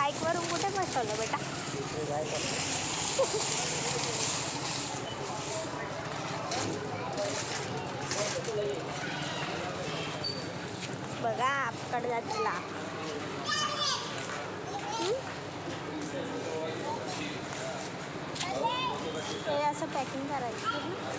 बाईकवरून कुठे बसवलं बेटा? बघा आपकड जातला हे असं पॅकिंग करायचं.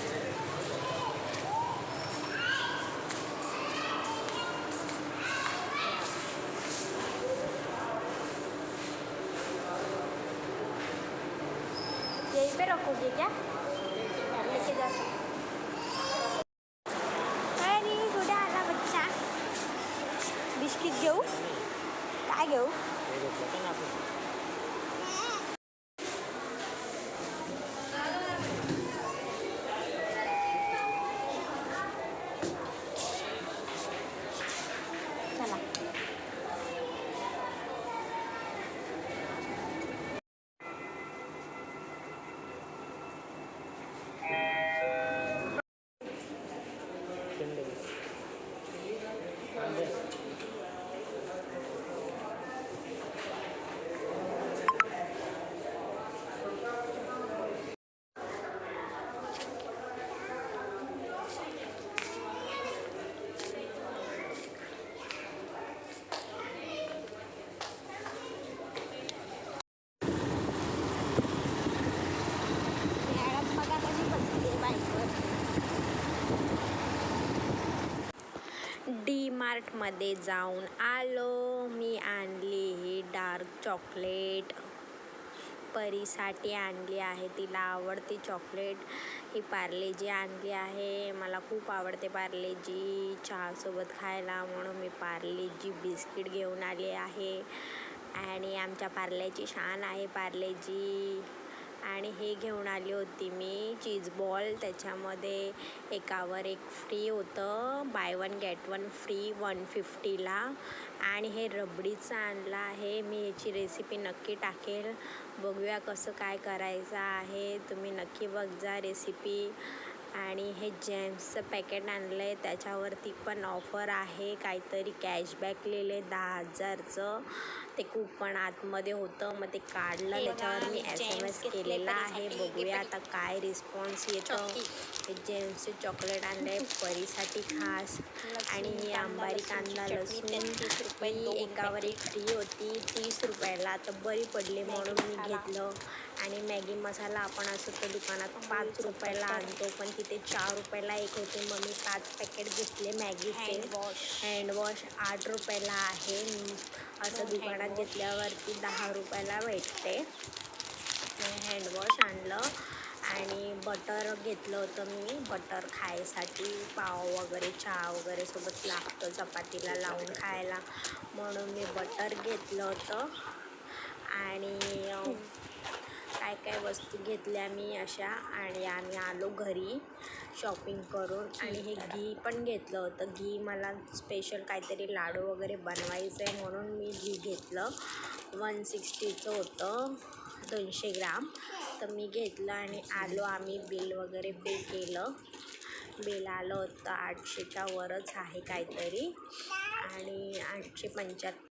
यहीं पे रखोगे क्या? लेके जा सकते. अरे कुठे आला बच्चा? बिस्किट घेऊ? काय घेऊ? चला. डी मार्टमध्ये जाऊन आलो. मी आणली ही डार्क चॉकलेट. परीसाठी आणली आहे, तिला आवडते चॉकलेट. ही पार्लेजी आणली आहे, मला खूप आवडते पार्लेजी चहासोबत खायला, म्हणून मी पार्लेजी बिस्किट घेऊन आले आहे. आणि आमच्या पार्ल्याची शान आहे पार्लेजी. आणि हे घेऊन आली होती मी चीज बॉल. त्याच्यामध्ये एकावर एक फ्री होतं, buy one get one free 150ला. आणि हे रबडीचं आणलं आहे. मी याची रेसिपी नक्की टाकेल, बघूया कसं काय करायचं आहे. तुम्ही नक्की बघजा रेसिपी. आणि हे जेम्सचं पॅकेट आणलं आहे, त्याच्यावरती पण ऑफर आहे, काहीतरी कॅशबॅक लिहिले 10,000चं. ते कूपन आतमध्ये होतं, मग ते काढलं, त्याच्यावर मी SMS केलेला आहे. बघूया आता काय रिस्पॉन्स येतं. हे जेम्सचे चॉकलेट आणले परीसाठी खास. आणि ही आंबारी कांदा लसूण ही एकावर एक फ्री होती 30 रुपयाला, तर बरी पडली म्हणून मी घेतलं. आणि मॅगी मसाला आपण असं तर दुकानात 5 रुपयाला आणतो, पण तिथे 4 रुपयाला एक होते, मग मी 5 पॅकेट घेतले मॅगीचे. हँडवॉश 8 रुपयाला आहे, असं दुकानात घेतल्यावरती 10 रुपयाला भेटते. हँडवॉश आणलं. आणि बटर घेतलं होतं मी, बटर खायसाठी, पाव वगैरे चहा वगैरे सोबत लागतं चपातीला लावून खायला, म्हणून मी बटर घेतलं होतं. आणि काय काय वस्तू घेतल्या मी अशा. आणि आम्ही आलो घरी शॉपिंग करून. आणि हे घी पण घेतलं होतं. घी मला स्पेशल काहीतरी लाडू वगैरे बनवायचं आहे, म्हणून मी घी घेतलं. 160चं होतं, 200 ग्राम. तर मी घेतलं आणि आलो आम्ही. बिल वगैरे पे केलं. बिल आलं होतं 800च्या वरच आहे काहीतरी. आणि 875